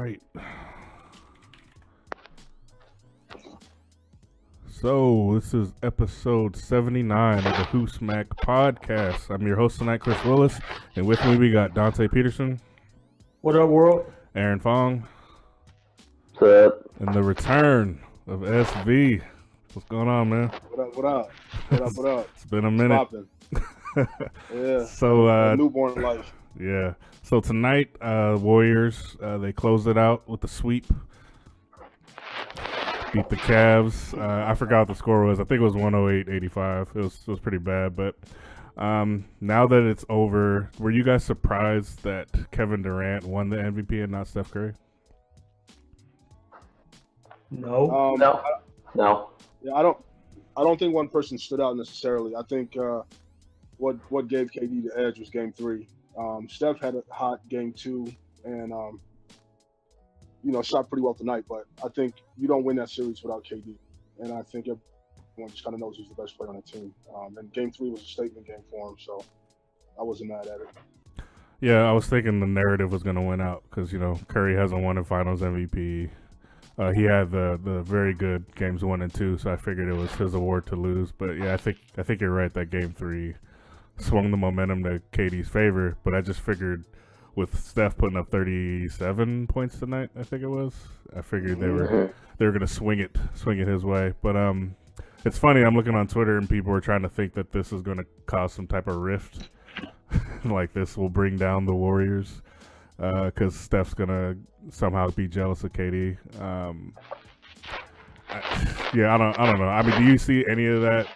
right. So, this is episode 79 of the HoopSmack podcast. I'm your host tonight, Chris Willis, and with me we got Dante Peterson. What up, world? Aaron Fong. What's up? And the return of SV. What's going on, man? What up? It's been a minute. Yeah. So, newborn life. Yeah. So tonight, Warriors, they closed it out with the sweep. Beat the Cavs. I forgot what the score was. I think it was 108-85. It was pretty bad. But now that it's over, were you guys surprised that Kevin Durant won the MVP and not Steph Curry? No. No. Yeah, I don't think one person stood out necessarily. I think what gave KD the edge was Game 3. Steph had a hot Game 2 and shot pretty well tonight. But I think you don't win that series without KD, and I think everyone just kind of knows he's the best player on the team. And Game 3 was a statement game for him, so I wasn't mad at it. Yeah, I was thinking the narrative was going to win out because Curry hasn't won a Finals MVP. He had the very good games 1 and 2, so I figured it was his award to lose. But yeah, I think you're right that Game 3 swung the momentum to KD's favor. But I just figured with Steph putting up 37 points tonight, I think it was. I figured they were going to swing it his way. But it's funny. I'm looking on Twitter and people are trying to think that this is going to cause some type of rift, like this will bring down the Warriors. Because Steph's gonna somehow be jealous of KD. I don't know. I mean, do you see any of that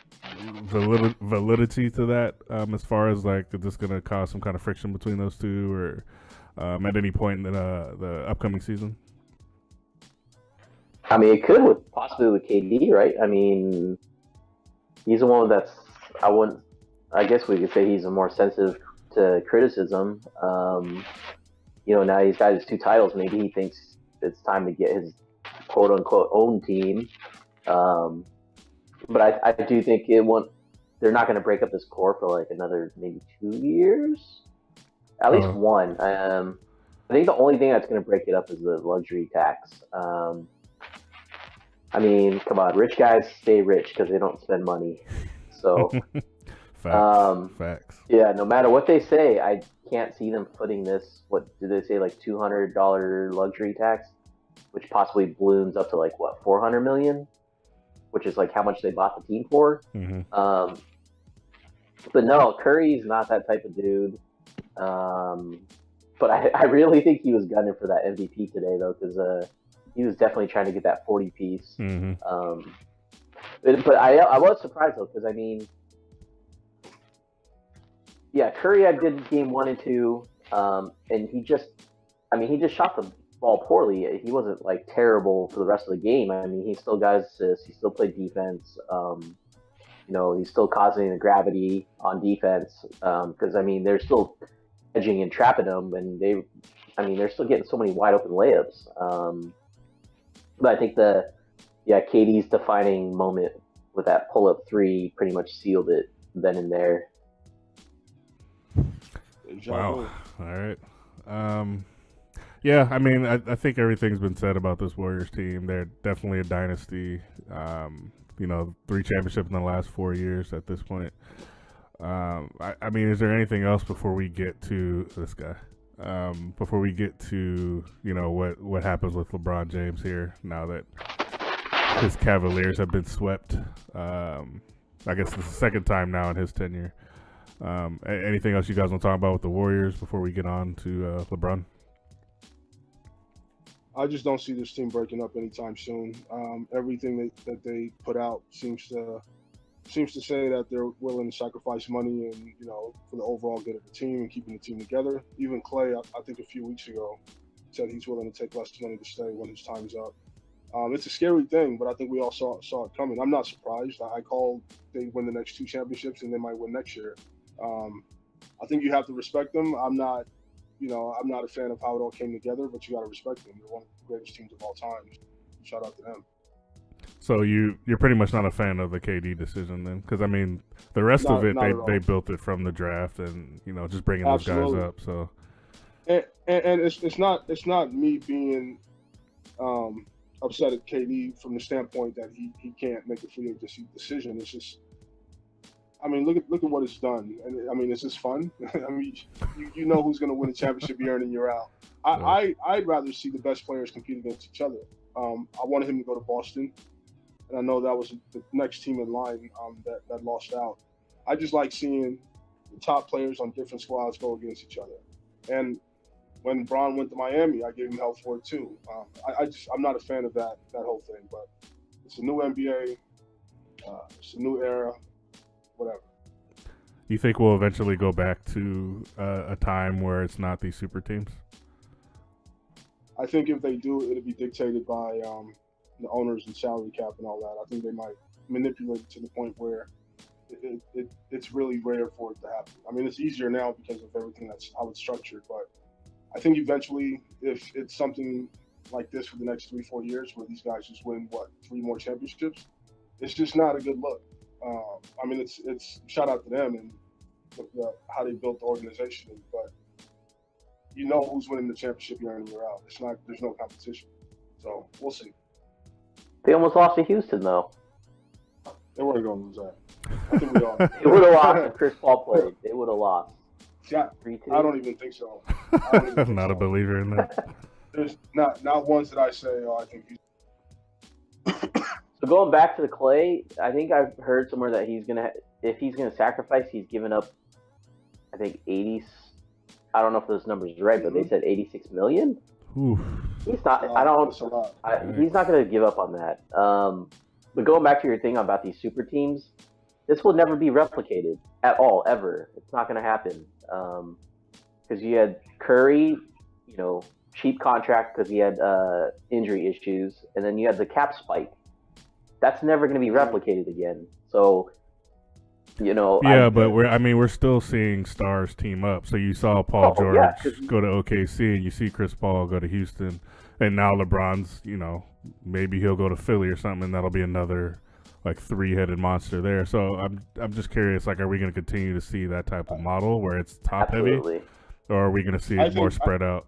validity to that? As far as like, is this gonna cause some kind of friction between those two, or at any point in the upcoming season? I mean, it could possibly with KD, right? I mean, he's the one that's I guess we could say he's more sensitive to criticism. Now he's got his 2 titles. Maybe he thinks it's time to get his quote-unquote own team. But I do think they're not going to break up this core for like another maybe 2 years. At least one. I think the only thing that's going to break it up is the luxury tax. I mean, come on. Rich guys stay rich because they don't spend money. So... Facts. Yeah, no matter what they say, I can't see them putting this, what did they say, like $200 luxury tax, which possibly balloons up to like, what, $400 million? Which is like how much they bought the team for. Mm-hmm. But no, Curry's not that type of dude. But I really think he was gunning for that MVP today, though, because he was definitely trying to get that 40-piece. Mm-hmm. But I was surprised, though, because, I mean, yeah, Curry had good Game 1 and 2, and he just shot the ball poorly. He wasn't like terrible for the rest of the game. I mean, he still got assists. He still played defense. He's still causing the gravity on defense because I mean they're still edging and trapping him, and they're still getting so many wide open layups. But I think KD's defining moment with that pull up 3 pretty much sealed it then and there. Wow. All right. Yeah, I mean, I think everything's been said about this Warriors team. They're definitely a dynasty. 3 championships in the last 4 years at this point. I mean, is there anything else before we get to this guy? Before we get to, what happens with LeBron James here now that his Cavaliers have been swept. I guess this is the second time now in his tenure. Anything else you guys want to talk about with the Warriors before we get on to LeBron? I just don't see this team breaking up anytime soon. Everything that they put out seems to say that they're willing to sacrifice money and for the overall good of the team and keeping the team together. Even Clay, I think a few weeks ago, said he's willing to take less money to stay when his time's up. It's a scary thing, but I think we all saw it coming. I'm not surprised. I called they win the next 2 championships and they might win next year. I think you have to respect them. I'm not a fan of how it all came together, but you got to respect them. They're one of the greatest teams of all time. Shout out to them. So you're pretty much not a fan of the KD decision then? Because, I mean, the rest of it, they built it from the draft and, just bringing those guys up. So and it's not me being upset at KD from the standpoint that he can't make a free agency decision. It's just, I mean, look at what it's done, and I mean, it's just fun. I mean, you know who's going to win a championship year in and year out. I'd rather see the best players compete against each other. I wanted him to go to Boston, and I know that was the next team in line that lost out. I just like seeing the top players on different squads go against each other. And when Bron went to Miami, I gave him hell for it too. I'm not a fan of that whole thing, but it's a new NBA, it's a new era, whatever. You think we'll eventually go back to a time where it's not these super teams? I think if they do, it'll be dictated by the owners and salary cap and all that. I think they might manipulate it to the point where it's really rare for it to happen. I mean, it's easier now because of everything that's how it's structured, but I think eventually, if it's something like this for the next 3-4 years, where these guys just win 3 more championships, it's just not a good look. I mean, it's shout out to them and how they built the organization, but you know who's winning the championship year in and year out. There's no competition, so we'll see. They almost lost to Houston, though. They weren't going to lose that. I think we all. They would have lost if Chris Paul played. They would have lost. Yeah, 3-2. I don't even think so. I'm not a believer in that. There's not once that I say, oh, I think he's. So going back to the Clay, I think I've heard somewhere that if he's gonna sacrifice, he's given up, I think 80. I don't know if those numbers are right, but they said 86 million. Oof. He's not. That's a lot. He's not gonna give up on that. But going back to your thing about these super teams, this will never be replicated at all, ever. It's not gonna happen. Because you had Curry, cheap contract because he had injury issues, and then you had the cap spike. That's never going to be replicated again. So, Yeah, but we're still seeing stars team up. So you saw Paul George go to OKC, and you see Chris Paul go to Houston, and now LeBron's, maybe he'll go to Philly or something, and that'll be another like 3-headed monster there. So I'm just curious, like, are we going to continue to see that type of model where it's top heavy, or are we going to see it more spread out?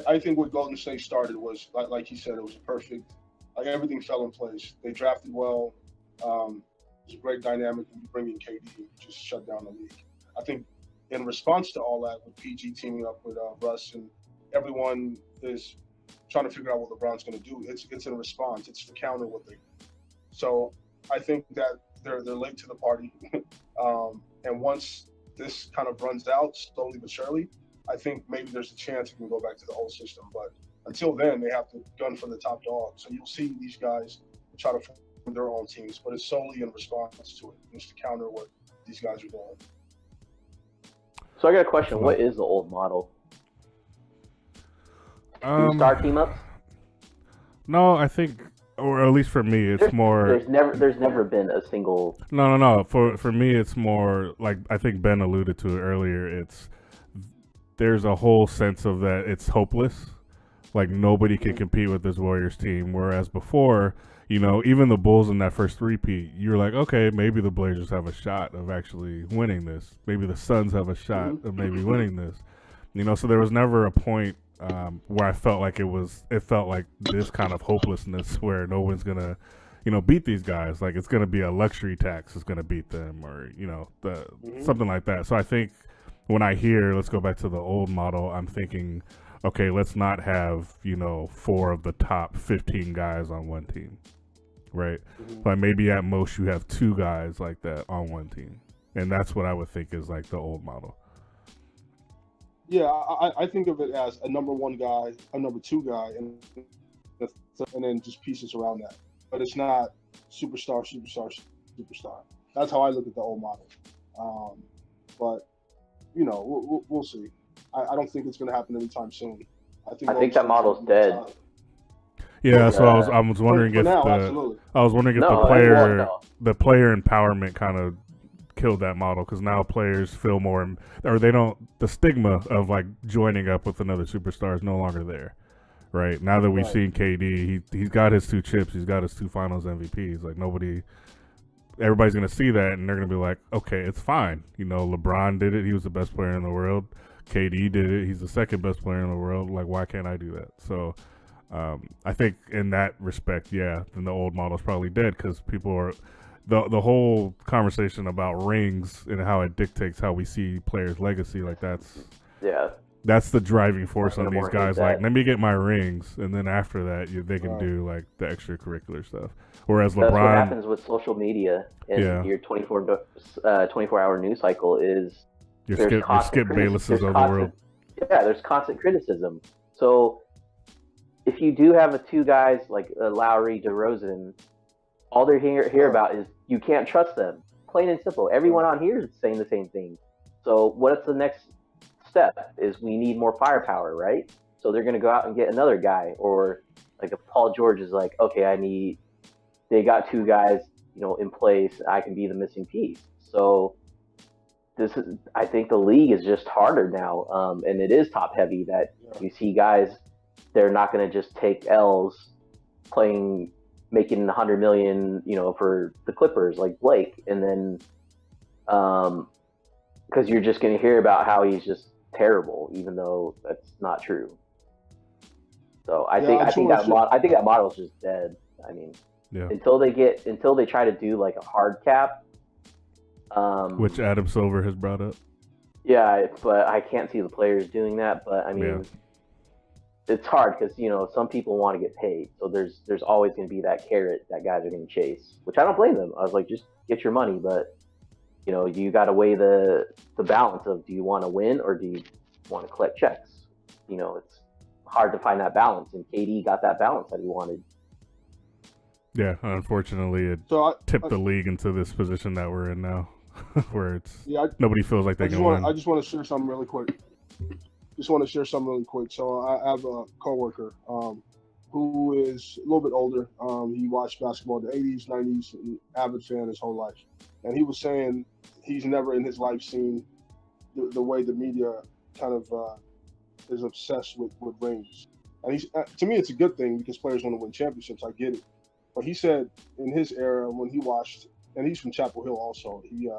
I think what Golden State started was like you said, it was perfect. Like everything fell in place. They drafted well. It was a great dynamic. And you bring in KD, you just shut down the league. I think in response to all that, with PG teaming up with Russ, and everyone is trying to figure out what LeBron's going to do. It's in response. It's to counter what they do. So I think that they're late to the party. And once this kind of runs out slowly but surely, I think maybe there's a chance it can go back to the old system. But until then, they have to gun for the top dog. So you'll see these guys try to form their own teams, but it's solely in response to it, just to counter what these guys are doing. So I got a question. What is the old model? Star team ups? No, I think, or at least for me, it's more. There's never been a single. No. For me, it's more like I think Ben alluded to it earlier. There's a whole sense of that it's hopeless. Like nobody can compete with this Warriors team. Whereas before, even the Bulls in that first three-peat, you're like, okay, maybe the Blazers have a shot of actually winning this. Maybe the Suns have a shot of maybe winning this. So there was never a point where I felt like it felt like this kind of hopelessness where no one's gonna, beat these guys. Like it's gonna be a luxury tax that's gonna beat them, or something like that. So I think when I hear let's go back to the old model, I'm thinking, okay, let's not have 4 of the top 15 guys on one team, right? But maybe at most you have 2 guys like that on one team, and that's what I would think is like the old model. Yeah, I think of it as a number 1 guy, a number 2 guy, and then just pieces around that. But it's not superstar. That's how I look at the old model. But we'll see. I don't think it's going to happen anytime soon. I think that model's dead. Yeah, so I was wondering if the player empowerment kind of killed that model, because now players feel more, or they don't. The stigma of like joining up with another superstar is no longer there, right? Now that we've seen KD, he's got his 2 chips, he's got his 2 Finals MVPs. Like everybody's gonna see that, and they're gonna be like, okay, it's fine. LeBron did it; he was the best player in the world. KD did it. He's the second best player in the world. Like, why can't I do that? So, I think in that respect, yeah, then the old model's probably dead because people are the whole conversation about rings and how it dictates how we see players' legacy. Like that's the driving force on these guys. Like, let me get my rings, and then after that, they can do like the extracurricular stuff. Whereas LeBron, that's what happens with social media and your 24-hour news cycle is you skip Baylesses of the world. Yeah, there's constant criticism. So if you do have two guys like Lowry, DeRozan, all they hear about is you can't trust them. Plain and simple. Everyone on here is saying the same thing. So what's the next step? Is we need more firepower, right? So they're going to go out and get another guy, or like if Paul George is like, okay, they got two guys, in place. I can be the missing piece. So I think the league is just harder now, and it is top heavy. That you see guys, they're not going to just take L's making $100 million, for the Clippers like Blake, and then because you're just going to hear about how he's just terrible, even though that's not true. So I think that model is just dead. I mean, until they try to do like a hard cap, which Adam Silver has brought up. Yeah, but I can't see the players doing that. But I mean, it's hard because some people want to get paid, so there's always going to be that carrot that guys are going to chase, which I don't blame them. I was like, just get your money, but you got to weigh the balance of, do you want to win or do you want to collect checks? It's hard to find that balance, and KD got that balance that he wanted. Yeah, unfortunately, it tipped the league into this position that we're in now, where nobody feels like they can win. I just want to share something really quick. So I have a coworker who is a little bit older. He watched basketball in the 80s, 90s, an avid fan his whole life. And he was saying he's never in his life seen the way the media kind of is obsessed with rings. And to me, it's a good thing because players want to win championships. I get it. But he said in his era, when he watched, and he's from Chapel Hill also, he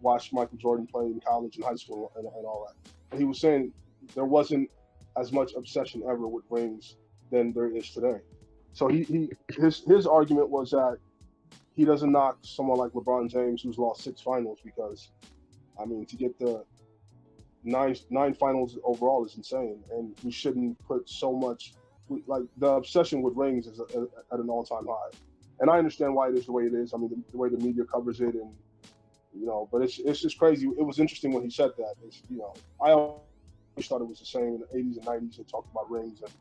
watched Michael Jordan play in college and high school and all that. And he was saying there wasn't as much obsession ever with rings than there is today. So his argument was that he doesn't knock someone like LeBron James, who's lost 6 finals, because, I mean, to get the nine finals overall is insane, and we shouldn't put so much. Like, the obsession with rings is at an all-time high, and I understand why it is the way it is. I mean, the way the media covers it, and but it's just crazy. It was interesting when he said that. I always thought it was the same in the 80s and 90s. They talked about rings, and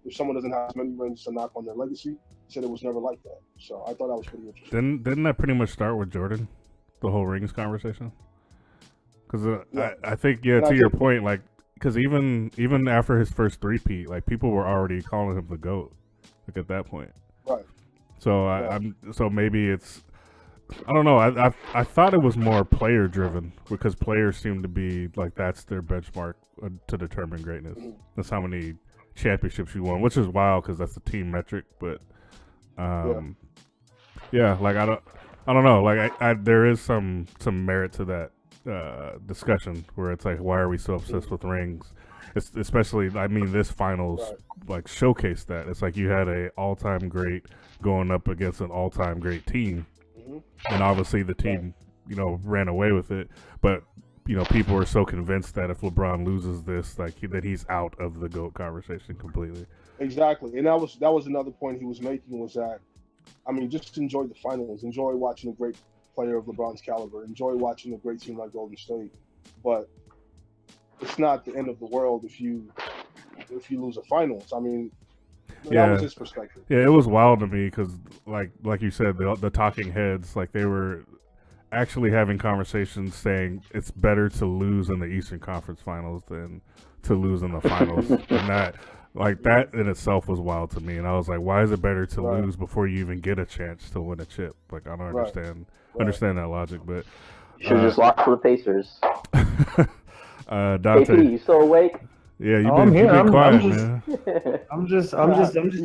if someone doesn't have as many rings to knock on their legacy, he said it was never like that. So I thought that was pretty interesting. Didn't that pretty much start with Jordan, the whole rings conversation? Because I think to your point, like. Because even after his first three-peat, like, people were already calling him the GOAT, like, at that point. Right. So so maybe it's, I don't know. I thought it was more player-driven, because players seem to be like, that's their benchmark to determine greatness. Mm-hmm. That's how many championships you won, which is wild because that's a team metric. But like, I don't know. Like, there is some merit to that discussion where it's like, why are we so obsessed with rings? It's especially, I mean, this finals like showcased that. It's like you had a all-time great going up against an all-time great team, and obviously the team ran away with it, but people are so convinced that if LeBron loses this, like, that he's out of the GOAT conversation completely. Exactly, and that was another point he was making, was that, I mean, just enjoy the finals, enjoy watching a great player of LeBron's caliber, enjoy watching a great team like Golden State, but it's not the end of the world if you lose a finals. I mean, that was his perspective. Yeah, it was wild to me because, like you said, the talking heads, like, they were actually having conversations saying it's better to lose in the Eastern Conference Finals than to lose in the finals, and that in itself was wild to me. And I was like, why is it better to lose before you even get a chance to win a chip? Like, I don't understand that logic, but you should just lock for the Pacers. Dante, KP, you still awake? Yeah, you've been quiet, man. I'm just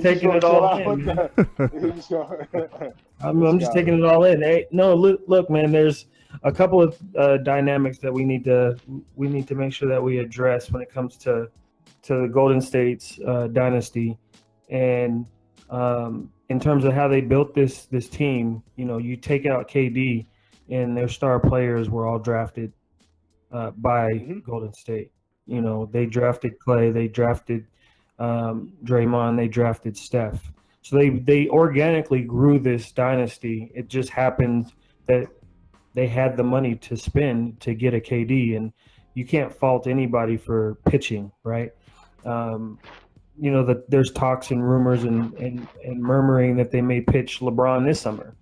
taking it all in. I'm just taking it all in. Hey, no, look, man. There's a couple of dynamics that we need to make sure that we address when it comes to the Golden State's dynasty, and in terms of how they built this team. You take out KD, and their star players were all drafted by Golden State. They drafted Clay, they drafted Draymond, they drafted Steph. So they organically grew this dynasty. It just happened that they had the money to spend to get a KD, and you can't fault anybody for pitching, right? That there's talks and rumors and murmuring that they may pitch LeBron this summer.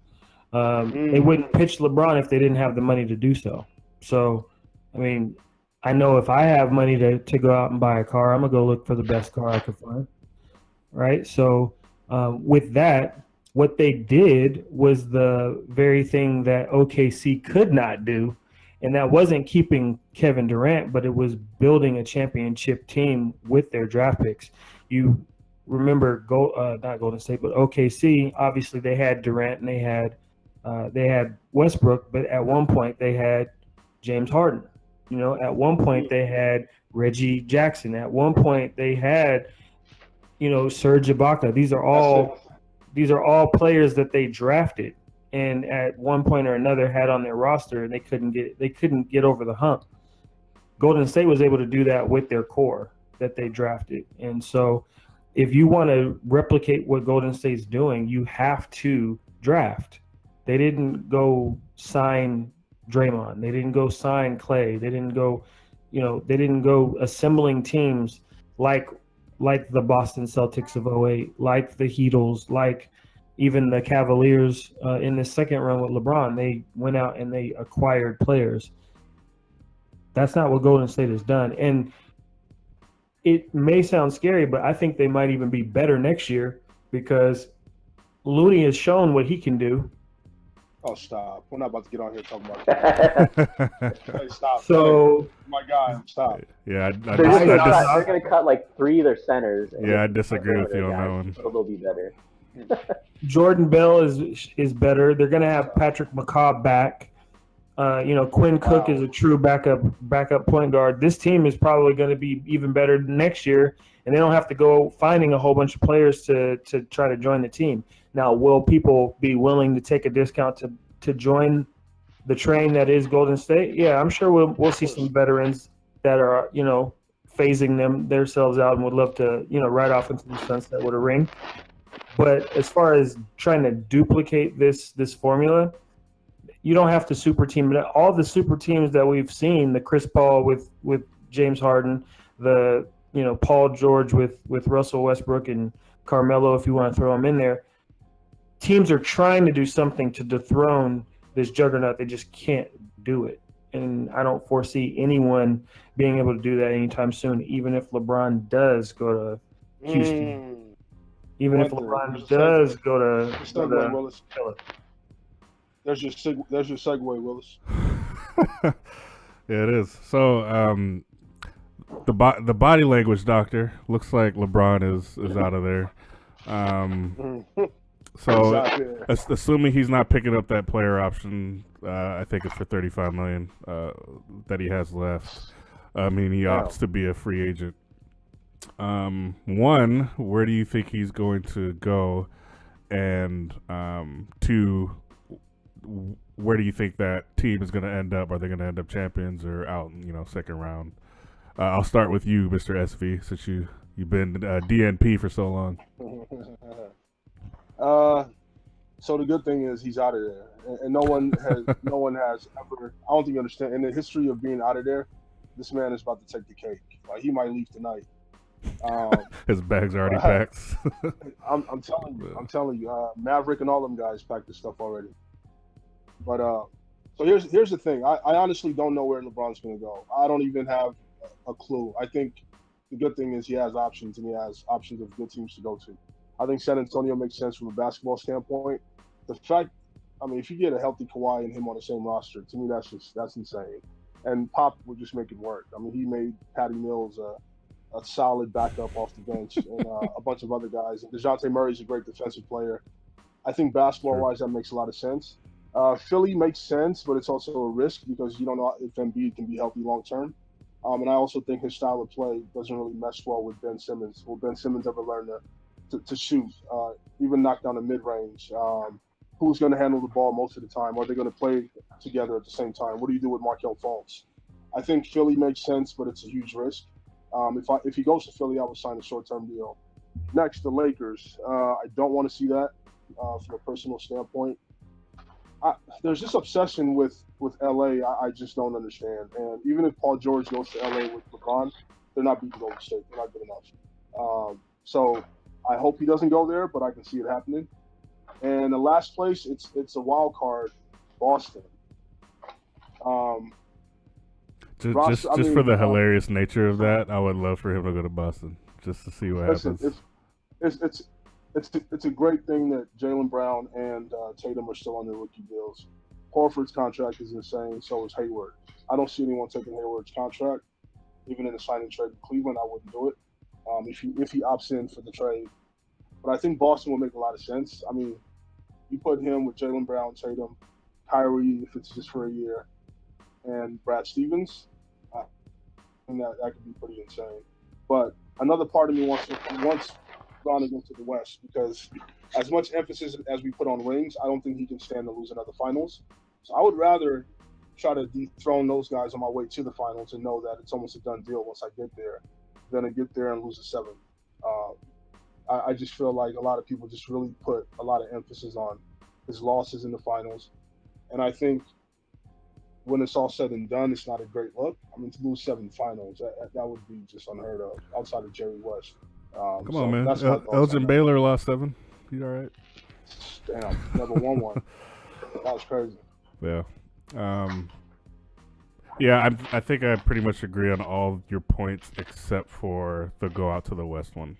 They wouldn't pitch LeBron if they didn't have the money to do so. So, I mean, I know if I have money to go out and buy a car, I'm going to go look for the best car I could find, right? So with that, what they did was the very thing that OKC could not do, and that wasn't keeping Kevin Durant, but it was building a championship team with their draft picks. You remember, not Golden State, but OKC, obviously they had Durant and they had Westbrook, but at one point they had James Harden. At one point they had Reggie Jackson. At one point they had, Serge Ibaka. These are all players that they drafted, and at one point or another had on their roster, and they couldn't get over the hump. Golden State was able to do that with their core that they drafted. And so if you want to replicate what Golden State's doing, you have to draft. They didn't go sign Draymond. They didn't go sign Clay. They didn't go assembling teams like the Boston Celtics of 2008, like the Heatles, like even the Cavaliers in the second run with LeBron. They went out and they acquired players. That's not what Golden State has done. And it may sound scary, but I think they might even be better next year because Looney has shown what he can do. Oh, stop. We're not about to get on here talking about that. Hey, stop. So, hey, my guy, stop. Yeah, they're going to cut like 3 of their centers. I disagree with you on that one. So they'll be better. Jordan Bell is better. They're going to have Patrick McCaw back. Quinn Cook is a true backup point guard. This team is probably going to be even better next year, and they don't have to go finding a whole bunch of players to try to join the team. Now, will people be willing to take a discount to join the train that is Golden State? Yeah, I'm sure we'll see some veterans that are, phasing themselves out and would love to, ride off into the sunset with a ring. But as far as trying to duplicate this formula, you don't have to super team it. All the super teams that we've seen, the Chris Paul with James Harden, the Paul George with Russell Westbrook and Carmelo, if you want to throw them in there, teams are trying to do something to dethrone this juggernaut. They just can't do it. And I don't foresee anyone being able to do that anytime soon, even if LeBron does go to Houston. Even if LeBron does go to Willis. There's your segue, Willis. Yeah, it is. So the body language doctor looks like LeBron is out of there. So assuming he's not picking up that player option, I think it's for $35 million that he has left. I mean, he opts to be a free agent. One, where do you think he's going to go? And two, where do you think that team is going to end up? Are they going to end up champions or out in second round? I'll start with you, Mr. SV, since you've been DNP for so long. So the good thing is he's out of there, and no one has ever. I don't think you understand. In the history of being out of there, this man is about to take the cake. Like, he might leave tonight. His bag's already packed. I'm telling you, Maverick and all them guys packed this stuff already. But so here's the thing. I honestly don't know where LeBron's going to go. I don't even have a clue. I think the good thing is he has options, and he has options of good teams to go to. I think San Antonio makes sense from a basketball standpoint. The fact, if you get a healthy Kawhi and him on the same roster, to me that's insane. And Pop would just make it work. He made Patty Mills a solid backup off the bench, and a bunch of other guys. And DeJounte Murray's a great defensive player. I think basketball-wise, that makes a lot of sense. Philly makes sense, but it's also a risk because you don't know if Embiid can be healthy long term. And I also think his style of play doesn't really mesh well with Ben Simmons. Will Ben Simmons ever learn to shoot, even knock down the mid range? Who's going to handle the ball most of the time? Are they going to play together at the same time? What do you do with Markel Fultz? I think Philly makes sense, but it's a huge risk. If he goes to Philly, I would sign a short-term deal. Next, the Lakers. I don't want to see that from a personal standpoint. There's this obsession with LA I just don't understand. And even if Paul George goes to LA with LeBron, they're not beating Golden State. They're not good enough. So I hope he doesn't go there, but I can see it happening. And the last place, it's a wild card, Boston. Just for the hilarious nature of that, I would love for him to go to Boston just to see what happens. It's a great thing that Jaylen Brown and Tatum are still on their rookie deals. Horford's contract is insane, so is Hayward. I don't see anyone taking Hayward's contract. Even in the signing trade with Cleveland, I wouldn't do it if he opts in for the trade. But I think Boston will make a lot of sense. I mean, you put him with Jaylen Brown, Tatum, Kyrie, if it's just for a year, and Brad Stevens, and that could be pretty insane. But another part of me wants Bron to go to the West because as much emphasis as we put on rings, I don't think he can stand to lose another finals. So I would rather try to dethrone those guys on my way to the finals and know that it's almost a done deal once I get there than to get there and lose a 7. I just feel like a lot of people just really put a lot of emphasis on his losses in the finals. And I think when it's all said and done, it's not a great look. I mean, to lose 7 finals, that would be just unheard of outside of Jerry West. Come on, man. Elgin Baylor lost 7. You all right? Damn, never won one. That was crazy. Yeah. Yeah, I think I pretty much agree on all your points except for the go out to the West one.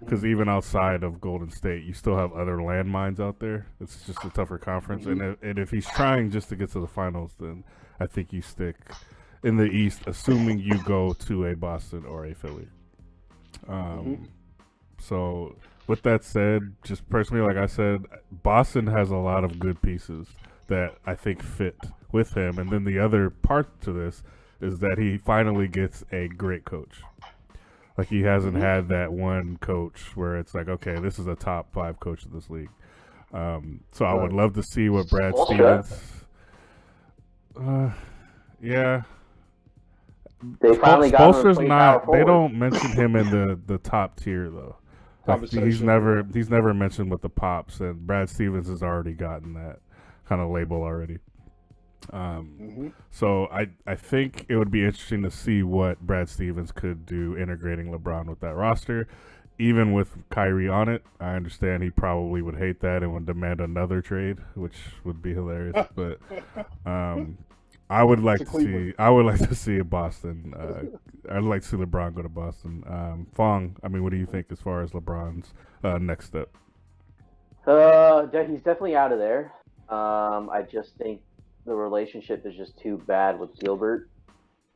Because even outside of Golden State, you still have other landmines out there. It's just a tougher conference. And if he's trying just to get to the finals, then I think you stick in the East, assuming you go to a Boston or a Philly. So with that said, just personally, like I said, Boston has a lot of good pieces that I think fit with him. And then the other part to this is that he finally gets a great coach. Like, he hasn't had that one coach where it's like, okay, this is a top 5 coach of this league. So I would love to see what Brad Stevens. Yeah. They finally got him to Spoelstra's play not. power They forward. don't mention him in the top tier though. Like, he's never mentioned with the pops, and Brad Stevens has already gotten that kind of label already. So I think it would be interesting to see what Brad Stevens could do integrating LeBron with that roster. Even with Kyrie on it, I understand he probably would hate that and would demand another trade, which would be hilarious. But I would like to see a Boston. I'd like to see LeBron go to Boston. Fong, I mean, what do you think as far as LeBron's next step? He's definitely out of there. I just think the relationship is just too bad with Dan Gilbert,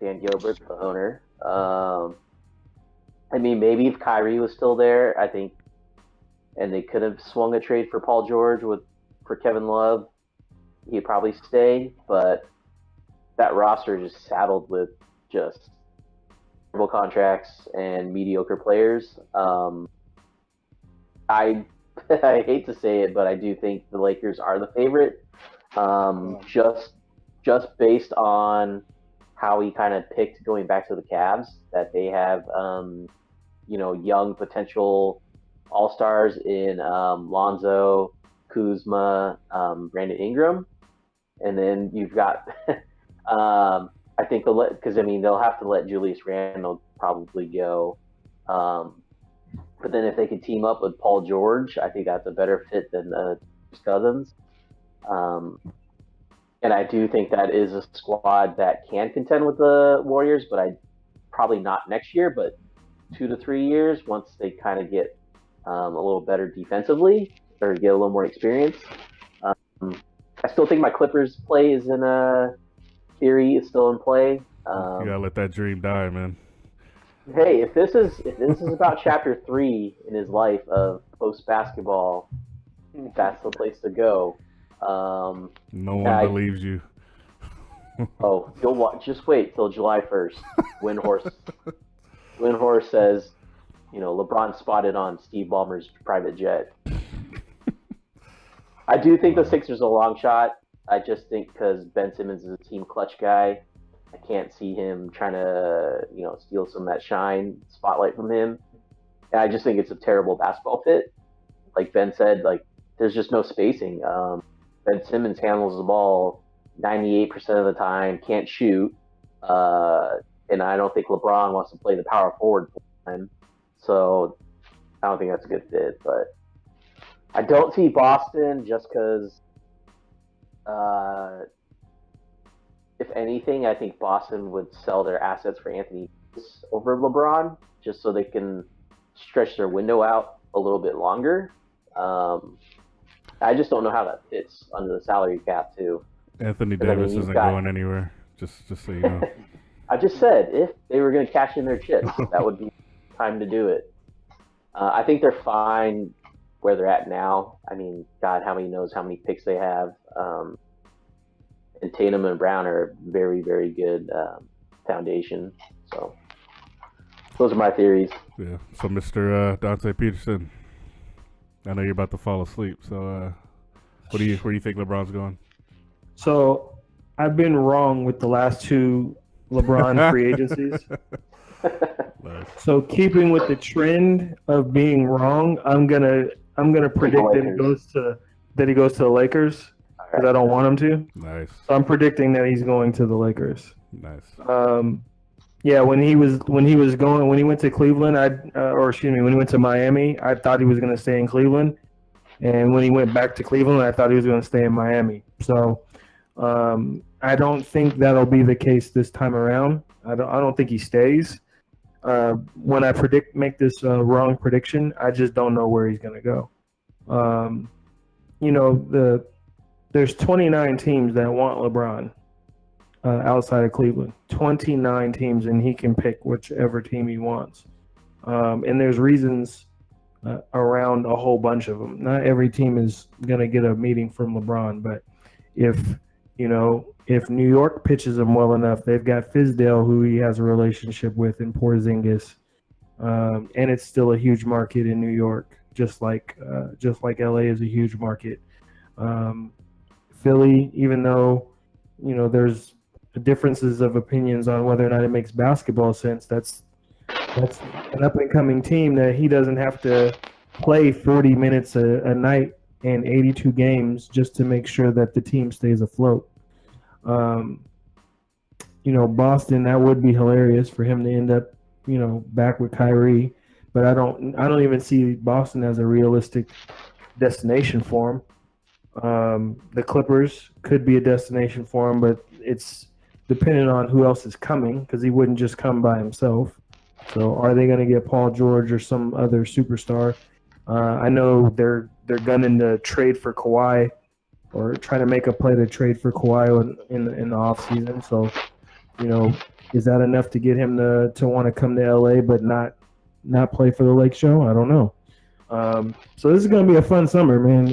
the owner. I mean, maybe if Kyrie was still there, I think, and they could have swung a trade for Paul George for Kevin Love, he'd probably stay. But that roster is just saddled with just terrible contracts and mediocre players. I hate to say it, but I do think the Lakers are the favorite. Just based on how he kind of picked going back to the Cavs, that they have young potential all-stars in Lonzo, Kuzma, Brandon Ingram, and then you've got I think because they'll have to let Julius Randle probably go, but then if they could team up with Paul George, I think that's a better fit than Cousins. And I do think that is a squad that can contend with the Warriors, but probably not next year, but 2 to 3 years once they kind of get a little better defensively or get a little more experience. I still think my Clippers play is theory is still in play. You gotta let that dream die, man. Hey, if this is about chapter 3 in his life of post basketball, that's the place to go. No one believes you. Oh, you'll watch. Just wait till July 1st. Windhorse says, LeBron spotted on Steve Ballmer's private jet. I do think the Sixers are a long shot. I just think because Ben Simmons is a team clutch guy, I can't see him trying to, steal some of that spotlight from him. And I just think it's a terrible basketball fit. Like Ben said, there's just no spacing. Ben Simmons handles the ball 98% of the time, can't shoot, and I don't think LeBron wants to play the power forward full time. So I don't think that's a good fit. But I don't see Boston just because, if anything, I think Boston would sell their assets for Anthony Davis over LeBron just so they can stretch their window out a little bit longer. I just don't know how that fits under the salary cap too. Anthony Davis isn't going anywhere. Just so you know. I just said if they were going to cash in their chips, that would be time to do it. I think they're fine where they're at now. I mean, God, how many picks they have. And Tatum and Brown are very, very good foundation. So those are my theories. Yeah. So, Mr. Dante Peterson, I know you're about to fall asleep. So, where do you think LeBron's going? So, I've been wrong with the last two LeBron free agencies. Nice. So, keeping with the trend of being wrong, I'm gonna predict that he goes to the Lakers because I don't want him to. Nice. So I'm predicting that he's going to the Lakers. Nice. Yeah, when he went to Cleveland, when he went to Miami, I thought he was going to stay in Cleveland, and when he went back to Cleveland, I thought he was going to stay in Miami. So I don't think that'll be the case this time around. I don't think he stays. When I make this wrong prediction, I just don't know where he's going to go. There's 29 teams that want LeBron outside of Cleveland. 29 teams, and he can pick whichever team he wants. And there's reasons around a whole bunch of them. Not every team is going to get a meeting from LeBron, but if New York pitches him well enough, they've got Fizdale, who he has a relationship with, and Porzingis, and it's still a huge market in New York, just like LA is a huge market. Philly, even though there's differences of opinions on whether or not it makes basketball sense, that's an up and coming team that he doesn't have to play 40 minutes a night and 82 games just to make sure that the team stays afloat. Boston, that would be hilarious for him to end up back with Kyrie, but I don't even see Boston as a realistic destination for him. The Clippers could be a destination for him, but it's dependent on who else is coming because he wouldn't just come by himself. So are they going to get Paul George or some other superstar? I know they're gunning to trade for Kawhi or try to make a play to trade for Kawhi in the offseason. So, is that enough to get him to want to come to LA but not play for the Lake Show? I don't know. So this is going to be a fun summer, man.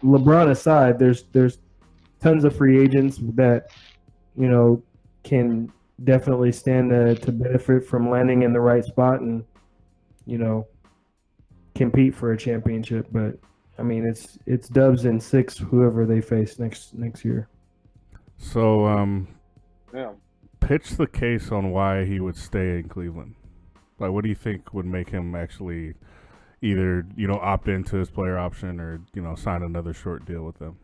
LeBron aside, there's tons of free agents that can definitely stand to benefit from landing in the right spot and compete for a championship. But I mean, it's Dubs and 6 whoever they face next year. So pitch the case on why he would stay in Cleveland. Like, what do you think would make him actually either opt into his player option or sign another short deal with them?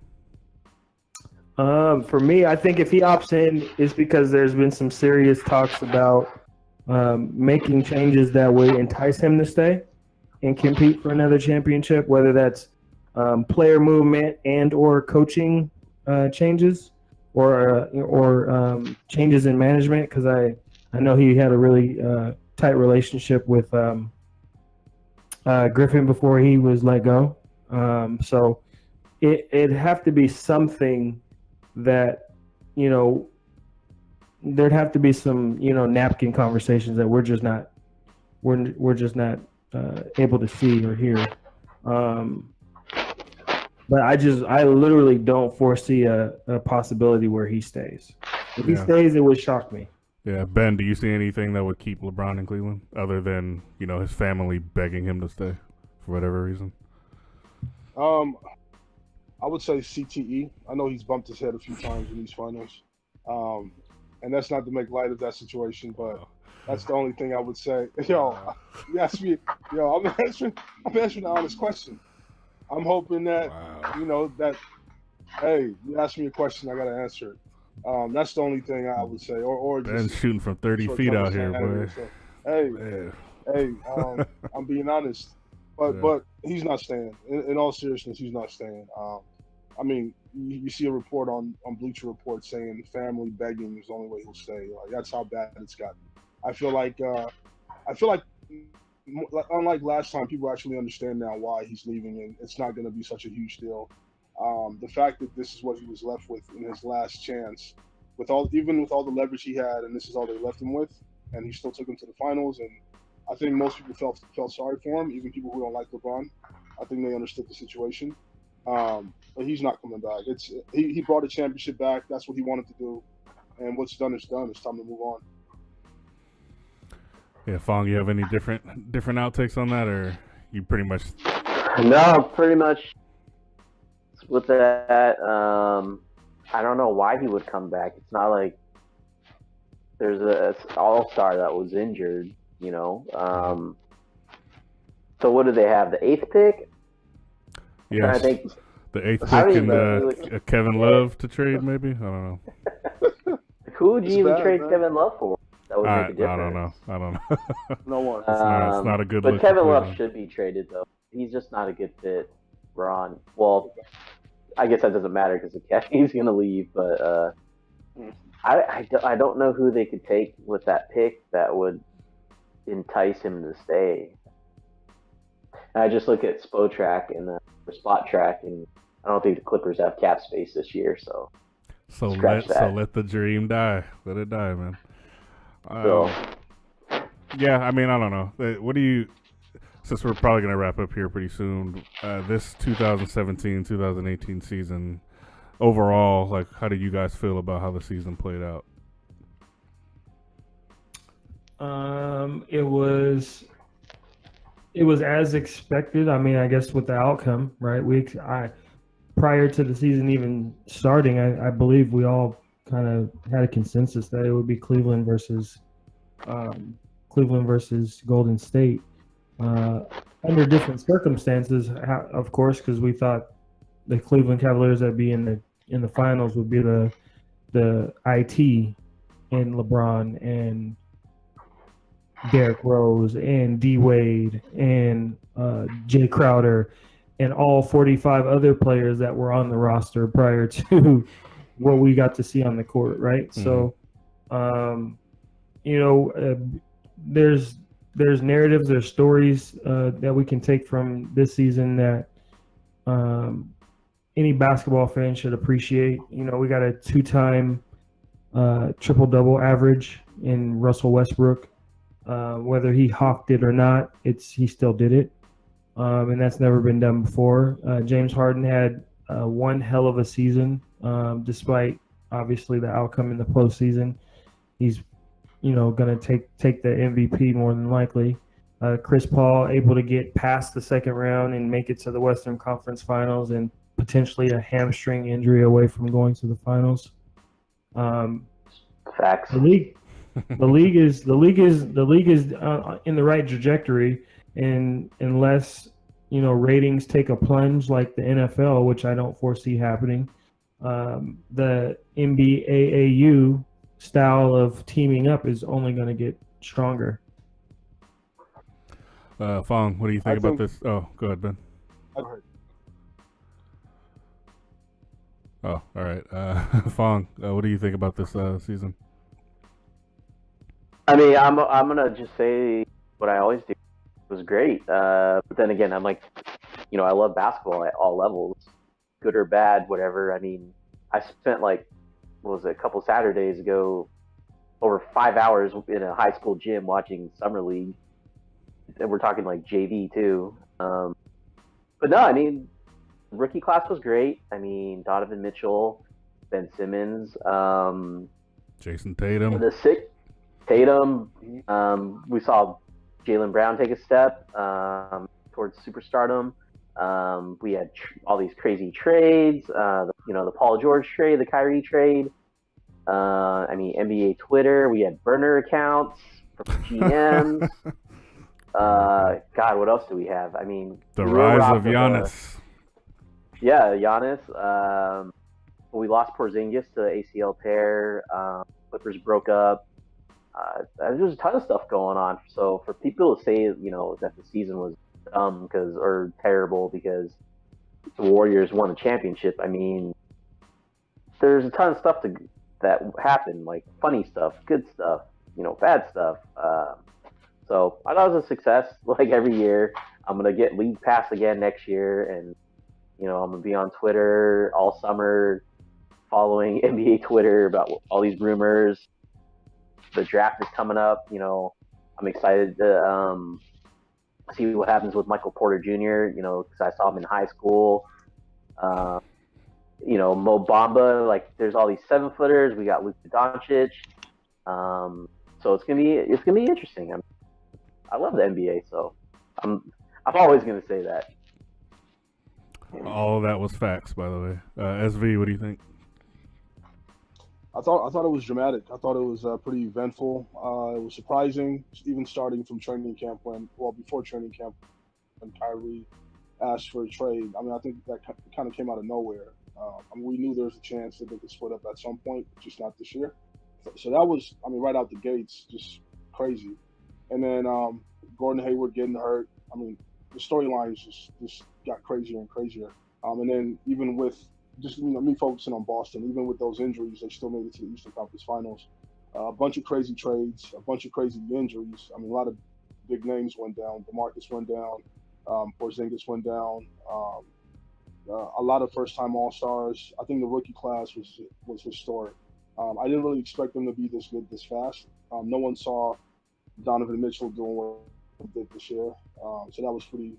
For me, I think if he opts in, it's because there's been some serious talks about making changes that would entice him to stay and compete for another championship, whether that's player movement and or coaching changes or changes in management. Because I know he had a really tight relationship with Griffin before he was let go. So it'd have to be something that, there'd have to be some, napkin conversations that we're just not able to see or hear. But I literally don't foresee a possibility where he stays. If he stays, it would shock me. Yeah, Ben, do you see anything that would keep LeBron in Cleveland other than, his family begging him to stay for whatever reason? I would say CTE. I know he's bumped his head a few times in these finals. And that's not to make light of that situation, but that's the only thing I would say. Yo, you asked me, I'm answering an honest question. I'm hoping that, hey, you asked me a question, I got to answer it. That's the only thing I would say. Or Ben's just shooting from 30 feet out here, boy. So, hey, I'm being honest. But he's not staying. In all seriousness, he's not staying. I mean, you see a report on Bleacher Report saying family begging is the only way he'll stay. Like, that's how bad it's gotten. I feel like unlike last time, people actually understand now why he's leaving, and it's not going to be such a huge deal. The fact that this is what he was left with in his last chance, even with all the leverage he had, and this is all they left him with, and he still took him to the finals. And I think most people felt sorry for him, even people who don't like LeBron. I think they understood the situation. But he's not coming back. He brought a championship back. That's what he wanted to do, and what's done is done. It's time to move on. Yeah, Fong, you have any different outtakes on that, or you pretty much? No, pretty much with that. I don't know why he would come back. It's not like there's a all-star that was injured, So what do they have? The 8th pick? Yes. I think the 8th pick and Kevin Love to trade, maybe? I don't know. Who would you even trade Kevin Love for? That would make a difference. I don't know. No one. It's not a good look. But Kevin Love conclusion. should be traded, though. He's just not a good fit. Ron. Well, I guess that doesn't matter because he's going to leave. But I don't know who they could take with that pick that would entice him to stay. And I just look at Spotrac and Spot Track, and I don't think the Clippers have cap space this year. So let the dream die. Let it die, man. Yeah, I mean, I don't know. What do you? Since we're probably going to wrap up here pretty soon, this 2017-2018 season overall, like, how do you guys feel about how the season played out? It was as expected. I mean, I guess with the outcome, right? Prior to the season even starting, I believe we all kind of had a consensus that it would be Cleveland versus Golden State. Under different circumstances, of course, because we thought the Cleveland Cavaliers that'd be in the finals would be the IT and LeBron and Derrick Rose and D Wade and Jay Crowder and all 45 other players that were on the roster prior to what we got to see on the court, right? Mm-hmm. So, there's narratives, there's stories that we can take from this season that any basketball fan should appreciate. We got a 2-time triple-double average in Russell Westbrook. Whether he hawked it or not, he still did it, and that's never been done before. James Harden had one hell of a season, despite obviously the outcome in the postseason. He's going to take the MVP more than likely. Chris Paul able to get past the second round and make it to the Western Conference Finals, and potentially a hamstring injury away from going to the finals. Facts. The league is in the right trajectory, and unless ratings take a plunge like the NFL, which I don't foresee happening, the NBAAU style of teaming up is only going to get stronger. Fong, what do you think about this? Oh, go ahead, Ben. Oh, all right. Fong, what do you think about this season? I mean, I'm gonna just say what I always do. It was great, but then again, I'm like, I love basketball at all levels, good or bad, whatever. I mean, I spent a couple Saturdays ago, over 5 hours in a high school gym watching summer league, and we're talking like JV too. But no, I mean, rookie class was great. I mean, Donovan Mitchell, Ben Simmons, Jason Tatum. the sick Tatum. We saw Jaylen Brown take a step towards superstardom. We had all these crazy trades. The Paul George trade, the Kyrie trade. I mean, NBA Twitter. We had burner accounts from GMs. God, what else do we have? I mean, the rise of Giannis. Giannis. We lost Porzingis to ACL tear. Clippers broke up. There's a ton of stuff going on. So for people to say, that the season was dumb or terrible because the Warriors won the championship, I mean, there's a ton of stuff that happened, like funny stuff, good stuff, bad stuff. So I thought it was a success. Like every year, I'm gonna get league pass again next year, and I'm gonna be on Twitter all summer, following NBA Twitter about all these rumors. The draft is coming up. I'm excited to see what happens with Michael Porter Jr. Because I saw him in high school. Mo Bamba, like there's all these 7-footers. We got Luka Doncic. So it's gonna be interesting. I love the NBA, so I'm always gonna say that. All of that was facts, by the way. SV, what do you think? I thought it was dramatic. I thought it was pretty eventful. It was surprising, even starting from training camp before training camp when Kyrie asked for a trade. I mean, I think that kind of came out of nowhere. We knew there was a chance that they could split up at some point, just not this year. So that was, right out the gates, just crazy. And then Gordon Hayward getting hurt. I mean, the storylines just got crazier and crazier. And then even with just me focusing on Boston, even with those injuries, they still made it to the Eastern Conference Finals. A bunch of crazy trades, a bunch of crazy injuries. I mean, a lot of big names went down. DeMarcus went down. Porzingis went down. A lot of first-time All-Stars. I think the rookie class was historic. I didn't really expect them to be this good this fast. No one saw Donovan Mitchell doing what he did this year. So that was pretty.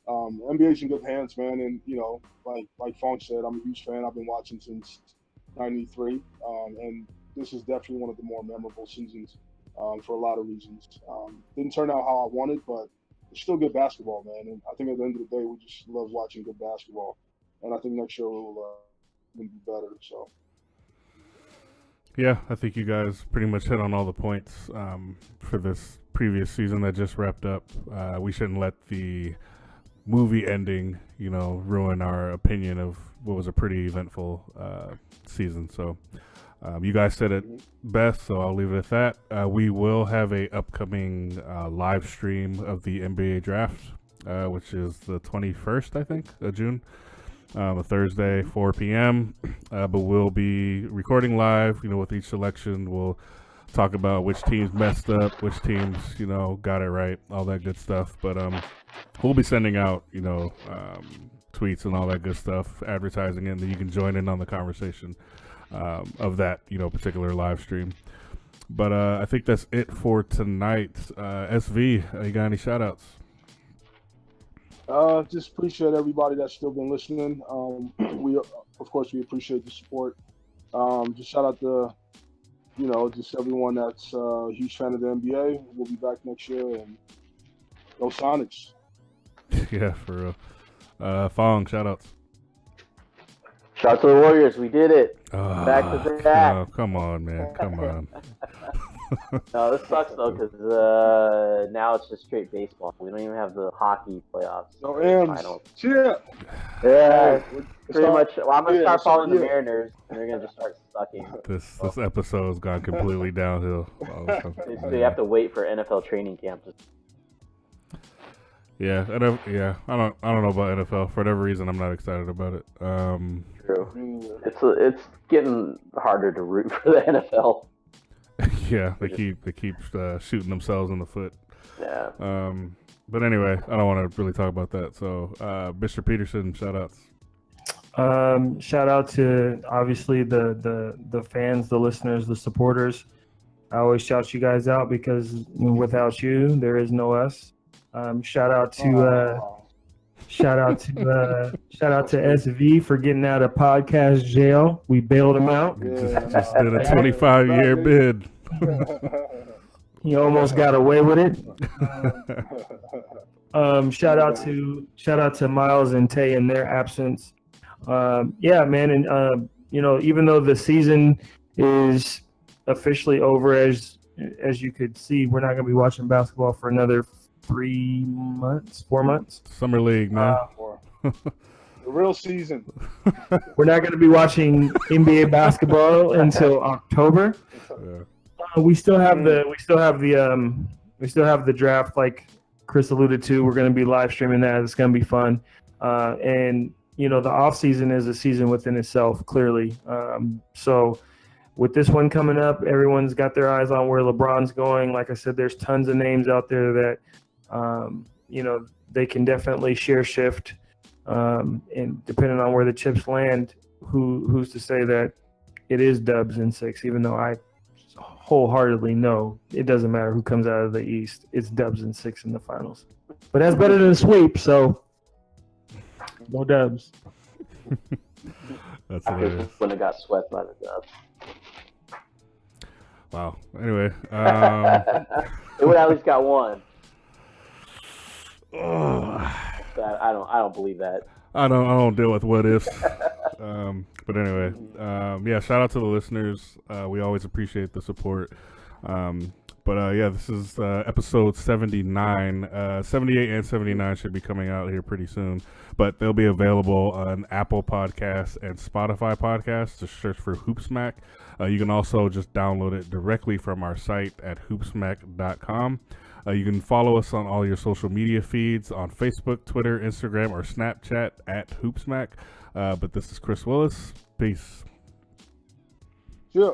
NBA's in good hands, man. And like Fong said, I'm a huge fan. I've been watching since '93, and this is definitely one of the more memorable seasons for a lot of reasons. Didn't turn out how I wanted, but it's still good basketball, man. And I think at the end of the day, we just love watching good basketball. And I think next year will be better. So. Yeah, I think you guys pretty much hit on all the points for this previous season that just wrapped up. We shouldn't let the movie ending, ruin our opinion of what was a pretty eventful season. So you guys said it best, so I'll leave it at that. We will have a upcoming live stream of the NBA draft, which is the 21st, I think, of June. A Thursday, 4 p.m. But we'll be recording live, with each selection. We'll talk about which teams messed up, which teams, got it right, all that good stuff. But we'll be sending out, tweets and all that good stuff, advertising it, and then you can join in on the conversation of that, particular live stream. But I think that's it for tonight. SV, you got any shout-outs? Just appreciate everybody that's still been listening. We appreciate the support. Just shout out to, just everyone that's a huge fan of the NBA. We'll be back next year, and go Sonics. Yeah, for real. Fong, shout outs. Shout out to the Warriors. We did it. Back to back. Oh, come on, man. Come on. No, this sucks though, because now it's just straight baseball. We don't even have the hockey playoffs. No M's. Cheer. Yeah, pretty much. Well, I'm gonna start following the Mariners, and they're gonna just start sucking. This episode's gone completely downhill. So you have to wait for NFL training camp. Yeah, I don't know about NFL. For whatever reason, I'm not excited about it. True. It's getting harder to root for the NFL. Yeah, they keep shooting themselves in the foot. Yeah. But anyway, I don't want to really talk about that. So, Mr. Peterson, shout outs. Shout out to obviously the fans, the listeners, the supporters. I always shout you guys out because without you, there is no us. Shout out to Shout out to SV for getting out of podcast jail. We bailed him out. Just did a 25-year bid. He almost got away with it. Shout out to Miles and Tay in their absence. Yeah, man, and even though the season is officially over, as you could see, we're not going to be watching basketball for another 4 months. Summer League, man. The real season. We're not going to be watching NBA basketball until October. Yeah. We still have the draft, like Chris alluded to. We're going to be live streaming that. It's going to be fun. And the off season is a season within itself, clearly. So with this one coming up, everyone's got their eyes on where LeBron's going. Like I said, there's tons of names out there that they can definitely share shift. And depending on where the chips land, who's to say that it is Dubs in 6, even though I wholeheartedly know it doesn't matter who comes out of the East. It's Dubs in 6 in the finals. But that's better than a sweep, so no Dubs. That's hilarious. When it got swept by the Dubs. Wow. Anyway, it would at least got one. I don't believe that. I don't deal with what ifs. But anyway, shout out to the listeners. We always appreciate the support. This is episode 79. 78 and 79 should be coming out here pretty soon, but they'll be available on Apple Podcasts and Spotify Podcasts. Just search for HoopSmack. You can also just download it directly from our site at hoopsmack.com. You can follow us on all your social media feeds on Facebook, Twitter, Instagram, or Snapchat at HoopSmack. But this is Chris Willis. Peace. Yeah.